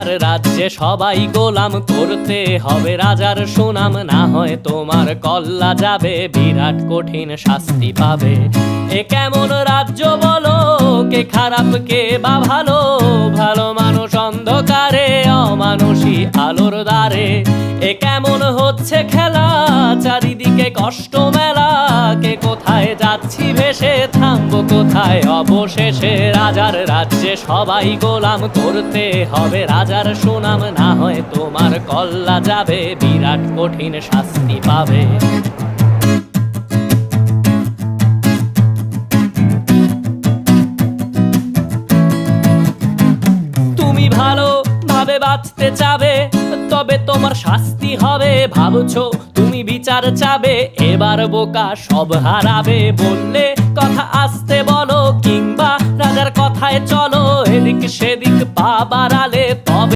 রাজ্যে সবাই গোলাম করতে হবে রাজার সুনাম, না হয় তোমার কল্লা যাবে, বিরাট কঠিন শাস্তি পাবে। এ কেমন রাজ্য বলো, কে খারাপ কে বা ভালো, ভালো মানুষ অন্ধকারে, অমানুষী আলোর দ্বারে। এ কেমন হচ্ছে খেলা, চারিদিকে কষ্ট মেলা, কে কোথায় যাচ্ছি ভেসে, থামবো কোথায় অবশেষে। রাজার রাজ্যে সবাই গোলাম করতে হবে রাজার সুনাম, না হয় তোমার কল্লা যাবে, বিরাট কঠিন শাস্তি পাবে। তুমি ভালো ভাবে বাঁচতে চাবে, তবে তোমার শাস্তি হবে। ভাবছো তুমি বিচার চাবে, এবার বোকা সব হারাবে। বললে কথা আসতে বলো, কিংবা রাজার কথায় চলো, এদিক সেদিক পা বাড়ালে তবে